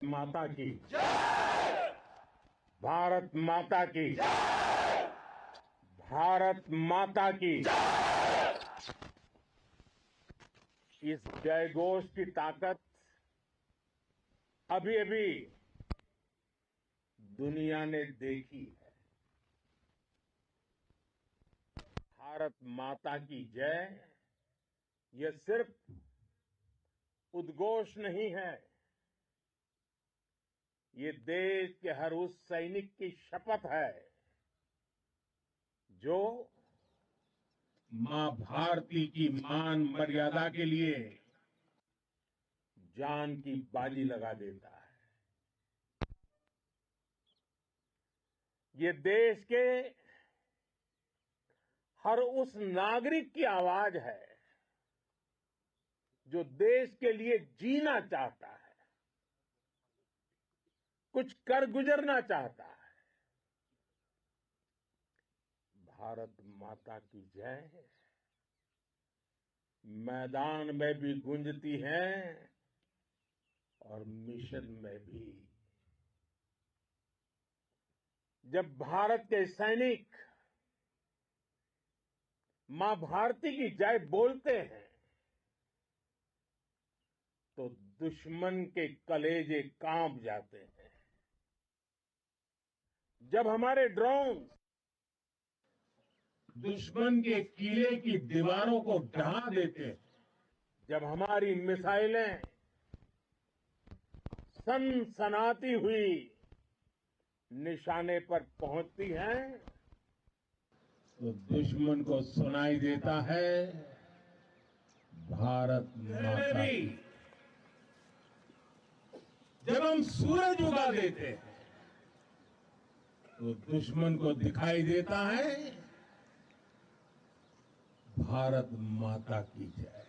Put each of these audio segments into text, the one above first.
माता की जय। भारत माता की जय। भारत माता की जय। इस जयघोष की ताकत अभी अभी दुनिया ने देखी है। भारत माता की जय यह सिर्फ उद्घोष नहीं है, ये देश के हर उस सैनिक की शपथ है जो मां भारती की मान मर्यादा के लिए जान की बाजी लगा देता है। ये देश के हर उस नागरिक की आवाज है जो देश के लिए जीना चाहता है, कुछ कर गुजरना चाहता है। भारत माता की जय मैदान में भी गूंजती है और मिशन में भी। जब भारत के सैनिक मां भारती की जय बोलते हैं तो दुश्मन के कलेजे कांप जाते हैं। जब हमारे ड्रोन दुश्मन के किले की दीवारों को ढहा देते हैं, जब हमारी मिसाइलें सनसनाती हुई निशाने पर पहुंचती हैं तो दुश्मन को सुनाई देता है भारत माता की। जब हम सूरज उगा देते हैं तो दुश्मन को दिखाई देता है भारत माता की जय।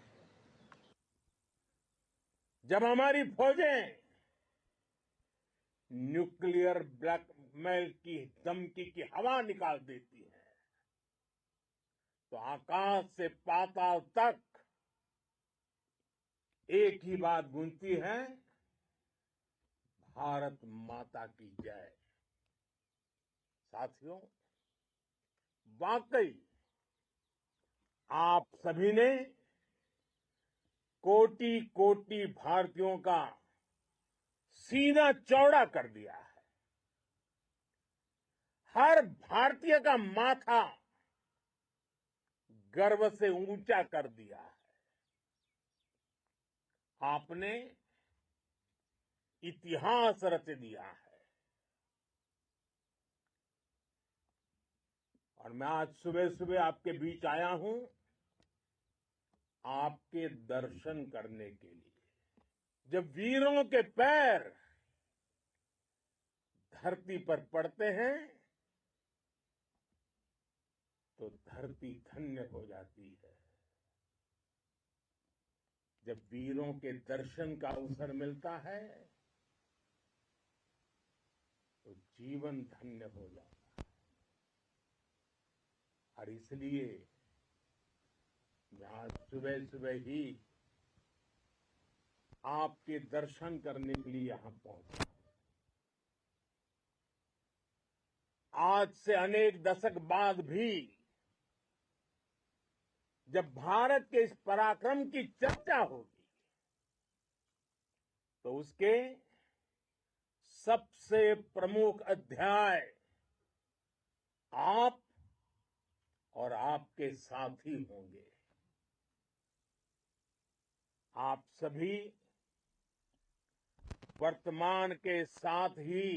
जब हमारी फौजें न्यूक्लियर ब्लैकमेल की धमकी की हवा निकाल देती है तो आकाश से पाताल तक एक ही बात गूंजती है, भारत माता की जय। साथियों, वाकई आप सभी ने कोटि कोटि भारतीयों का सीना चौड़ा कर दिया है। हर भारतीय का माथा गर्व से ऊंचा कर दिया है। आपने इतिहास रच दिया है। और मैं आज सुबह सुबह आपके बीच आया हूं आपके दर्शन करने के लिए। जब वीरों के पैर धरती पर पड़ते हैं तो धरती धन्य हो जाती है। जब वीरों के दर्शन का अवसर मिलता है तो जीवन धन्य हो जाता है। और इसलिए मैं आज सुबह सुबह ही आपके दर्शन करने के लिए यहां पहुंचा। आज से अनेक दशक बाद भी जब भारत के इस पराक्रम की चर्चा होगी तो उसके सबसे प्रमुख अध्याय आप और आपके साथी होंगे। आप सभी वर्तमान के साथ ही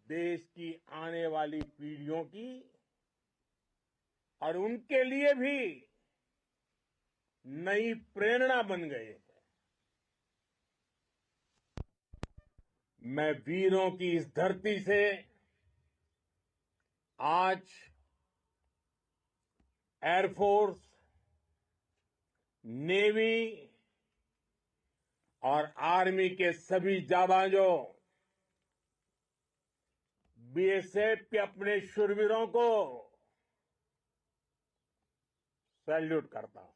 देश की आने वाली पीढ़ियों की और उनके लिए भी नई प्रेरणा बन गए हैं। मैं वीरों की इस धरती से आज एयरफोर्स, नेवी और आर्मी के सभी जाबाजों, बीएसएफ के अपने शूरवीरों को सैल्यूट करता हूं।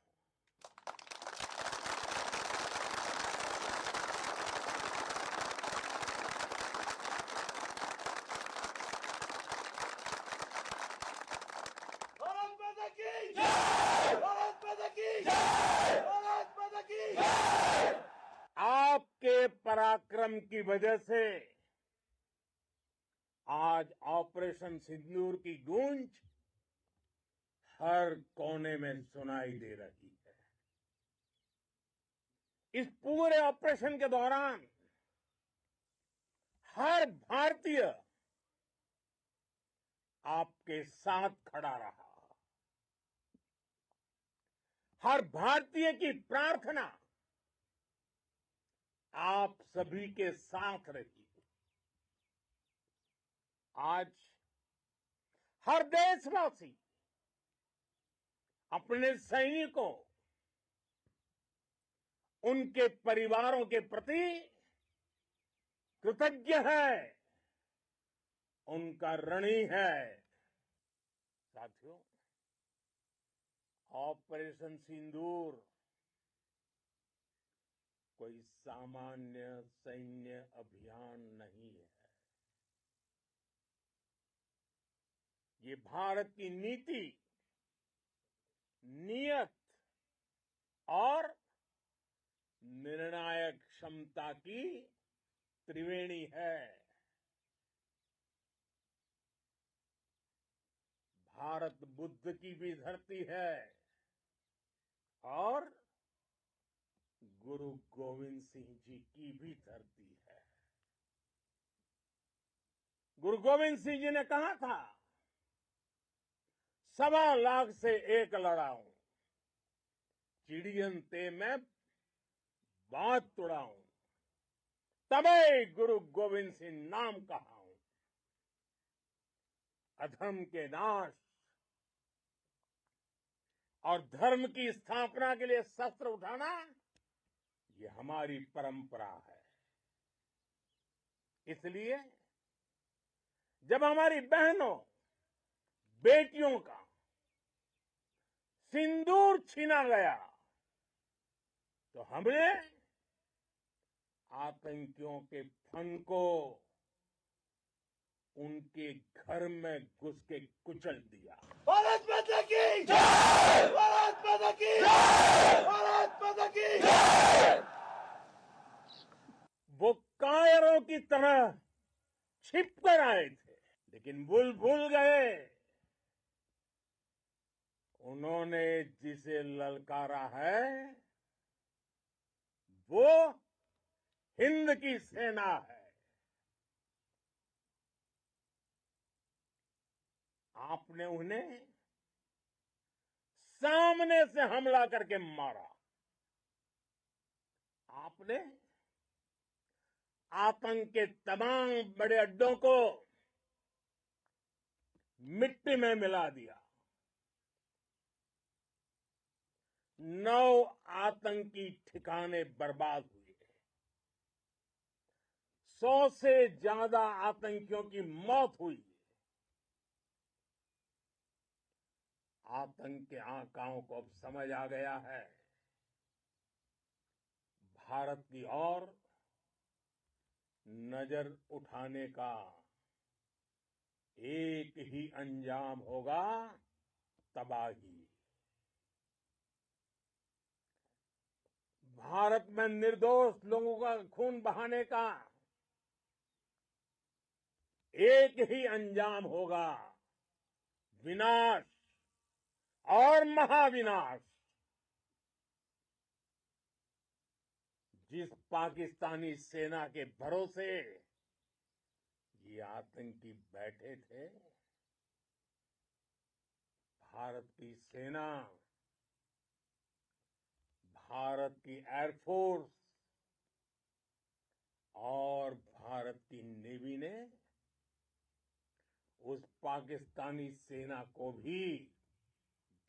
पराक्रम की वजह से आज ऑपरेशन सिंदूर की गूंज हर कोने में सुनाई दे रही है। इस पूरे ऑपरेशन के दौरान हर भारतीय आपके साथ खड़ा रहा। हर भारतीय की प्रार्थना आप सभी के साथ रही। आज हर देशवासी अपने सैनिकों, उनके परिवारों के प्रति कृतज्ञ है, उनका ऋणी है। साथियों, ऑपरेशन सिंदूर कोई सामान्य सैन्य अभियान नहीं है। ये भारत की नीति, नियत और निर्णायक क्षमता की त्रिवेणी है। भारत बुद्ध की भी धरती है और गुरु गोविंद सिंह जी की भी धरती है। गुरु गोविंद सिंह जी ने कहा था, 1.25 से एक लड़ाऊं, चिड़ियन ते मैं बात तुड़ाऊं, तबे गुरु गोविंद सिंह नाम कहाऊं। अधर्म के नाश और धर्म की स्थापना के लिए शस्त्र उठाना, ये हमारी परंपरा है। इसलिए जब हमारी बहनों, बेटियों का सिंदूर छीना गया, तो हमने आतंकियों के फन को उनके घर में घुस के कुचल दिया। भारत माता की जय! भारत माता की जय! भारत माता की जय! वो कायरों की तरह छिप कर आए थे, लेकिन भूल गए उन्होंने जिसे ललकारा है वो हिंद की सेना है। आपने उन्हें सामने से हमला करके मारा। आपने आतंक के तमाम बड़े अड्डों को मिट्टी में मिला दिया। 9 आतंकी ठिकाने बर्बाद हुए। 100 से ज्यादा आतंकियों की मौत हुई। आतंक के आकाओं को अब समझ आ गया है, भारत की ओर नजर उठाने का एक ही अंजाम होगा, तबाही। भारत में निर्दोष लोगों का खून बहाने का एक ही अंजाम होगा, विनाश और महाविनाश। जिस पाकिस्तानी सेना के भरोसे ये आतंकी बैठे थे, भारत की सेना, भारत की एयरफोर्स और भारत की नेवी ने उस पाकिस्तानी सेना को भी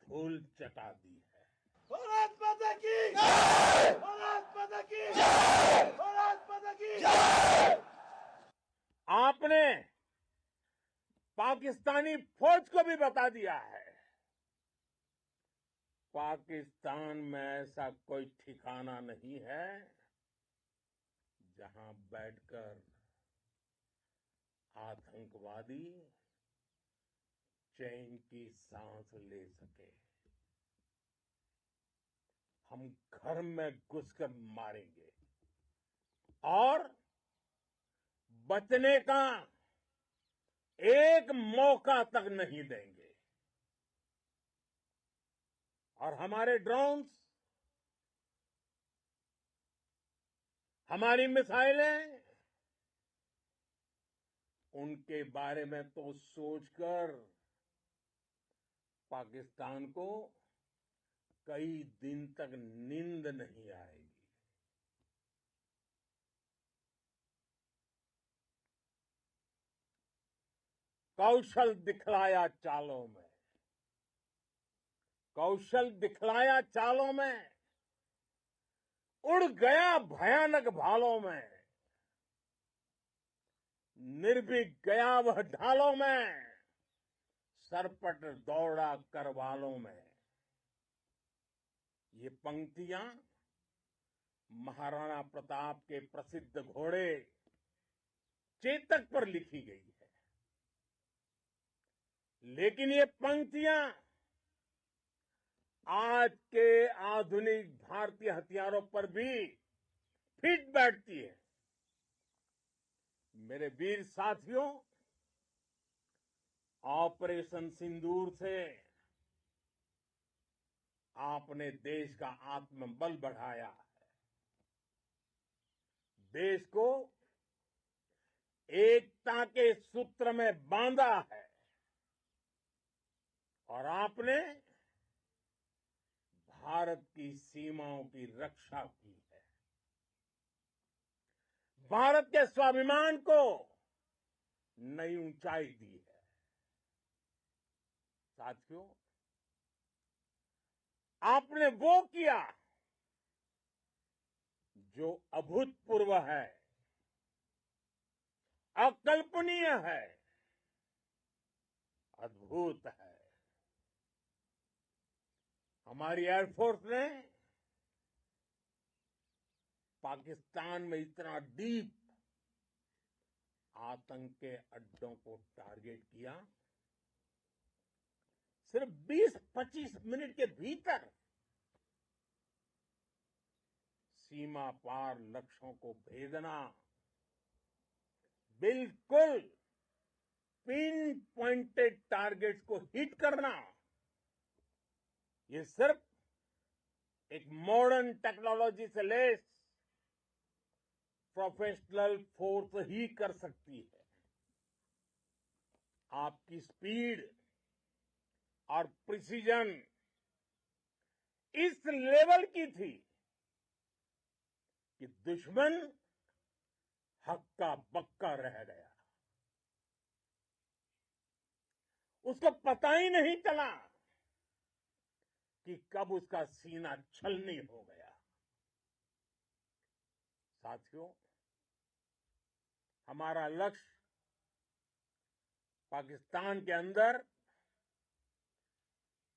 धूल चटा दी है। भारत माता की जय! भारत माता की जय! भारत माता की जय! आपने पाकिस्तानी फौज को भी बता दिया है, पाकिस्तान में ऐसा कोई ठिकाना नहीं है जहां बैठकर आतंकवादी चैन की सांस ले सके। हम घर में घुसकर मारेंगे, और बचने का एक मौका तक नहीं देंगे। और हमारे ड्रोन्स, हमारी मिसाइलें, उनके बारे में तो सोचकर पाकिस्तान को कई दिन तक नींद नहीं आएगी। कौशल दिखलाया चालों में, कौशल दिखलाया चालों में, उड़ गया भयानक भालों में, निर्भीक गया वह ढालों में, सरपट दौड़ा करवालों में। ये पंक्तियां महाराणा प्रताप के प्रसिद्ध घोड़े चेतक पर लिखी गई है। लेकिन ये पंक्तियां आज के आधुनिक भारतीय हथियारों पर भी फिट बैठती है। मेरे वीर साथियों, ऑपरेशन सिंदूर से आपने देश का आत्मबल बढ़ाया है, देश को एकता के सूत्र में बांधा है, और आपने भारत की सीमाओं की रक्षा की है। भारत के स्वाभिमान को नई ऊंचाई दी है। साथियों, आपने वो किया जो अभूतपूर्व है, अकल्पनीय है, अद्भुत है। हमारी एयरफोर्स ने पाकिस्तान में इतना डीप आतंक के अड्डों को टारगेट किया, सिर्फ 20-25 मिनट के भीतर सीमा पार लक्ष्यों को भेदना, बिल्कुल पिन पॉइंटेड टारगेट्स को हिट करना, ये सिर्फ एक मॉडर्न टेक्नोलॉजी से लेस प्रोफेशनल फोर्स ही कर सकती है। आपकी स्पीड और प्रिसीजन इस लेवल की थी कि दुश्मन हक्का बक्का रह गया। उसको पता ही नहीं चला कि कब उसका सीना छलनी हो गया। साथियों, हमारा लक्ष्य पाकिस्तान के अंदर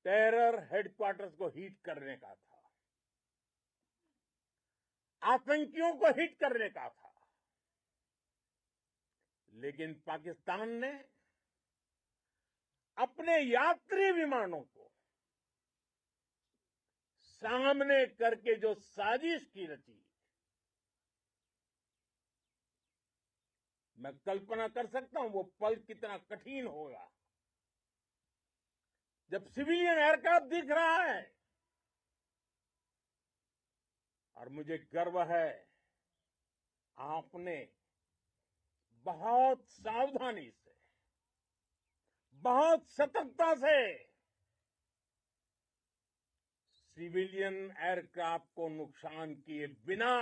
टेरर हेडक्वार्टर्स को हिट करने का था, आतंकियों को हिट करने का था। लेकिन पाकिस्तान ने अपने यात्री विमानों को सामने करके जो साजिश की रची, मैं कल्पना कर सकता हूं वो पल कितना कठिन होगा जब सिविलियन एयरक्राफ्ट दिख रहा है। और मुझे गर्व है, आपने बहुत सावधानी से, बहुत सतर्कता से सिविलियन एयरक्राफ्ट को नुकसान किए बिना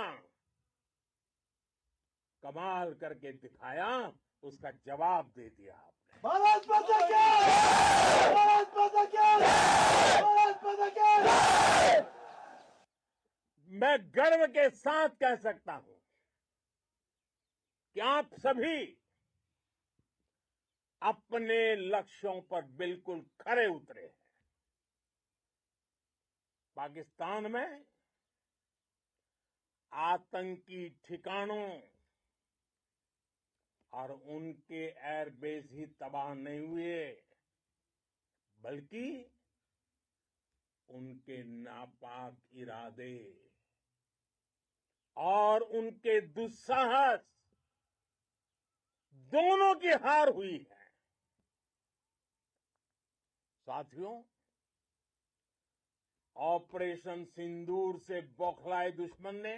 कमाल करके दिखाया, उसका जवाब दे दिया आपने। भारत माता की जय! भारत माता की जय! भारत माता की जय! मैं गर्व के साथ कह सकता हूं कि आप सभी अपने लक्ष्यों पर बिल्कुल खरे उतरे हैं। पाकिस्तान में आतंकी ठिकानों और उनके एयरबेस ही तबाह नहीं हुए, बल्कि उनके नापाक इरादे, और उनके दुस्साहस दोनों की हार हुई है। साथियों, ऑपरेशन सिंदूर से बौखलाए दुश्मन ने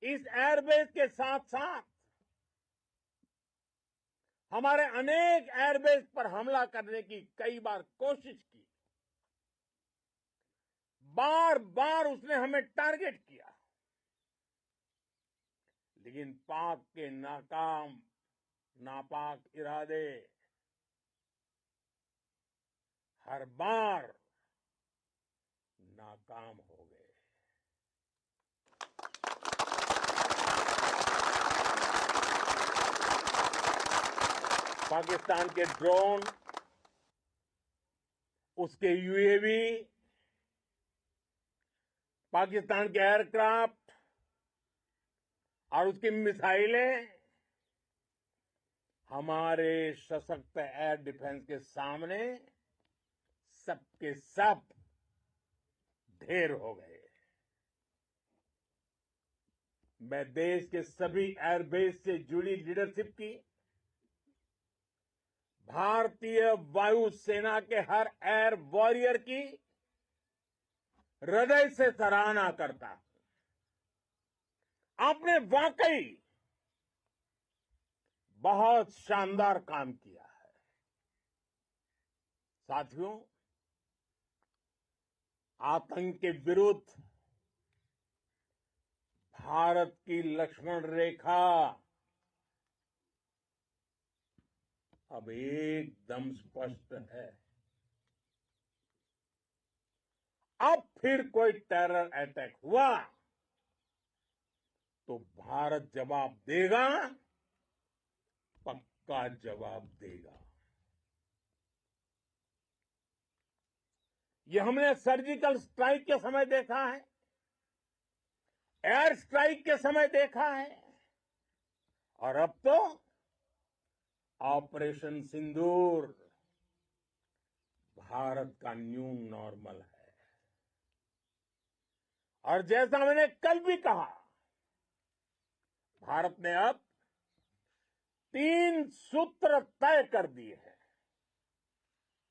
इस एयरबेस के साथ साथ हमारे अनेक एयरबेस पर हमला करने की कई बार कोशिश की। बार बार उसने हमें टारगेट किया, लेकिन पाक के नापाक इरादे हर बार नाकाम हो गए। पाकिस्तान के ड्रोन, उसके यूएवी, पाकिस्तान के एयरक्राफ्ट और उसकी मिसाइलें हमारे सशक्त एयर डिफेंस के सामने सबके सब ढेर हो गए। मैं देश के सभी एयरबेस से जुड़ी लीडरशिप की, भारतीय वायुसेना के हर एयर वॉरियर की हृदय से सराहना करता हूं। आपने वाकई बहुत शानदार काम किया है। साथियों, आतंक के विरुद्ध भारत की लक्ष्मण रेखा अब एकदम स्पष्ट है। अब फिर कोई टेरर अटैक हुआ तो भारत जवाब देगा, पक्का जवाब देगा। ये हमने सर्जिकल स्ट्राइक के समय देखा है, एयर स्ट्राइक के समय देखा है, और अब तो ऑपरेशन सिंदूर भारत का न्यू नॉर्मल है। और जैसा मैंने कल भी कहा, भारत ने अब 3 सूत्र तय कर दिए हैं।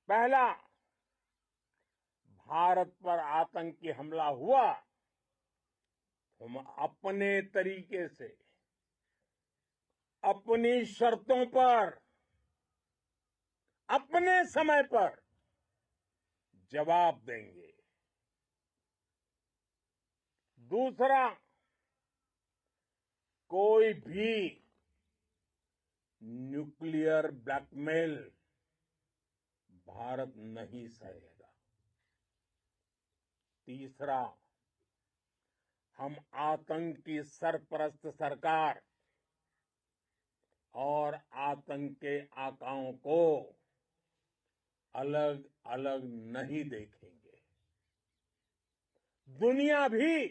पहला, भारत पर आतंकी हमला हुआ, हम अपने तरीके से, अपनी शर्तों पर, अपने समय पर जवाब देंगे। दूसरा, कोई भी न्यूक्लियर ब्लैकमेल भारत नहीं सहेगा। तीसरा, हम आतंक की सरपरस्त सरकार और आतंक के आकाओं को अलग अलग नहीं देखेंगे। दुनिया भी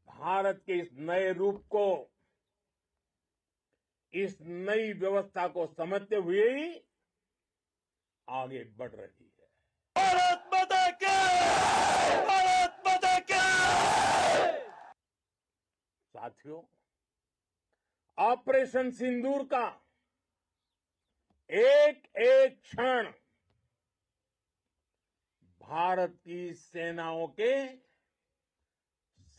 भारत के इस नए रूप को, इस नई व्यवस्था को समझते हुए ही आगे बढ़ रही है। भारत माता की! भारत माता की! साथियों, ऑपरेशन सिंदूर का एक एक क्षण भारत की सेनाओं के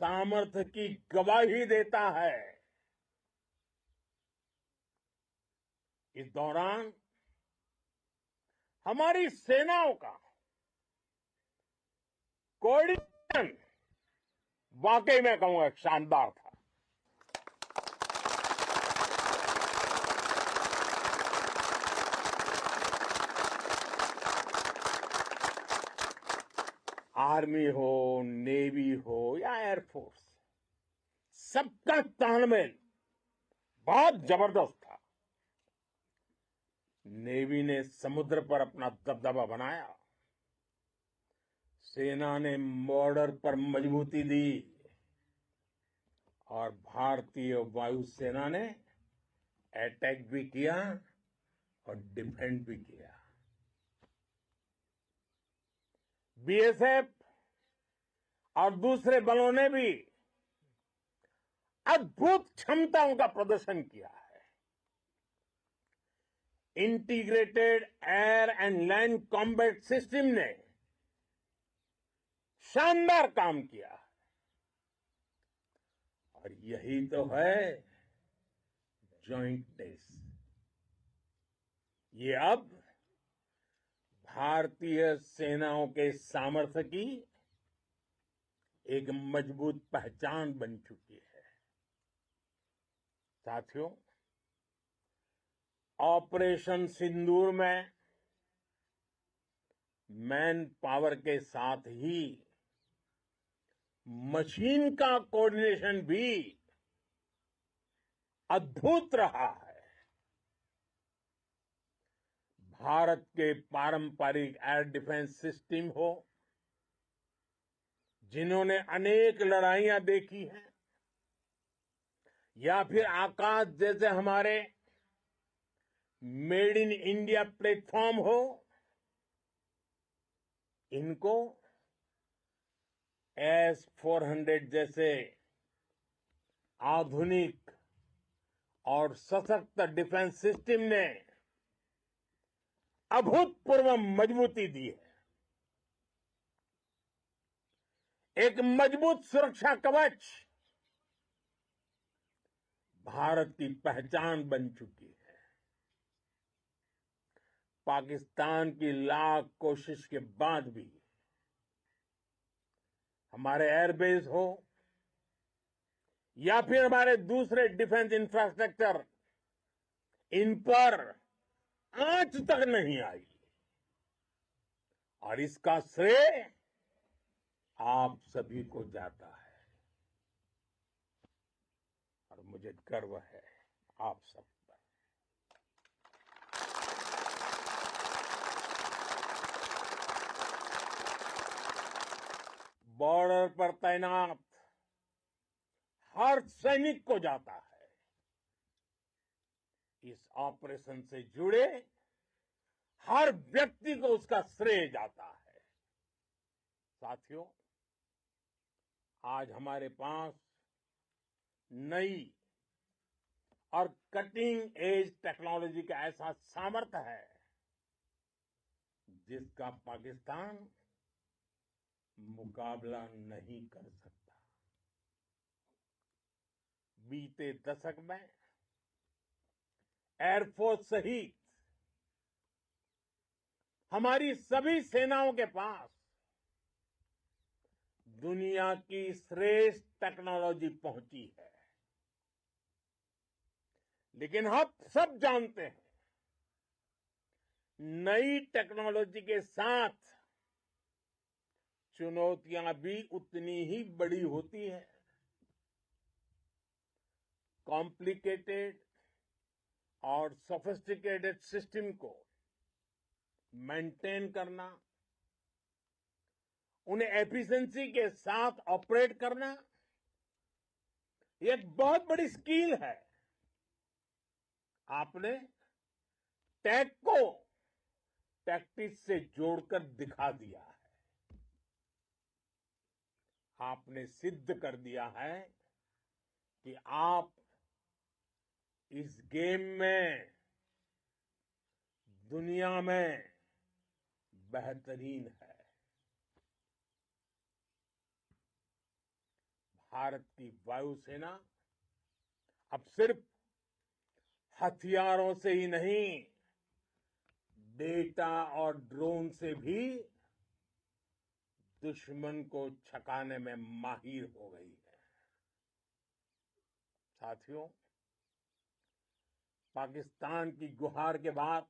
सामर्थ्य की गवाही देता है। इस दौरान हमारी सेनाओं का कोऑर्डिनेशन वाकई में कहूंगा शानदार था। आर्मी हो, नेवी हो या एयरफोर्स, सबका तालमेल बहुत जबरदस्त था। नेवी ने समुद्र पर अपना दबदबा बनाया, सेना ने बॉर्डर पर मजबूती दी और भारतीय वायुसेना ने अटैक भी किया और डिफेंड भी किया। बीएसएफ और दूसरे बलों ने भी अद्भुत क्षमताओं का प्रदर्शन किया है। Integrated air and land combat system ने शानदार काम किया और यही तो है जॉइंटनेस। ये अब भारतीय सेनाओं के सामर्थ्य की एक मजबूत पहचान बन चुकी है। साथियों, ऑपरेशन सिंदूर में मैन पावर के साथ ही मशीन का कोऑर्डिनेशन भी अद्भुत रहा है। भारत के पारंपरिक एयर डिफेंस सिस्टम हो, जिन्होंने अनेक लड़ाइयां देखी हैं, या फिर आकाश जैसे हमारे मेड इन इंडिया प्लेटफॉर्म हो, इनको S-400 जैसे आधुनिक और सशक्त डिफेंस सिस्टम ने अभूतपूर्व मजबूती दी है। एक मजबूत सुरक्षा कवच भारत की पहचान बन चुकी है। पाकिस्तान की लाख कोशिश के बाद भी हमारे एयरबेस हो या फिर हमारे दूसरे डिफेंस इंफ्रास्ट्रक्चर, इन पर आंच तक नहीं आई और इसका श्रेय आप सभी को जाता है और मुझे गर्व है आप सब पर। बॉर्डर पर तैनात हर सैनिक को जाता है। इस ऑपरेशन से जुड़े हर व्यक्ति को उसका श्रेय जाता है। साथियों, आज हमारे पास नई और कटिंग एज टेक्नोलॉजी का ऐसा सामर्थ्य है जिसका पाकिस्तान मुकाबला नहीं कर सकता। बीते दशक में एयरफोर्स सहित हमारी सभी सेनाओं के पास दुनिया की श्रेष्ठ टेक्नोलॉजी पहुंची है। लेकिन हम सब जानते हैं, नई टेक्नोलॉजी के साथ चुनौतियां भी उतनी ही बड़ी होती है। कॉम्प्लिकेटेड और सोफिस्टिकेटेड सिस्टम को मेंटेन करना, उन्हें एफिशिएंसी के साथ ऑपरेट करना, ये एक बहुत बड़ी स्किल है। आपने टेक को टैक्टिक्स से जोड़कर दिखा दिया है। आपने सिद्ध कर दिया है कि आप इस गेम में दुनिया में बेहतरीन है। भारत की वायुसेना अब सिर्फ हथियारों से ही नहीं, डेटा और ड्रोन से भी दुश्मन को छकाने में माहिर हो गई है। साथियों, पाकिस्तान की गुहार के बाद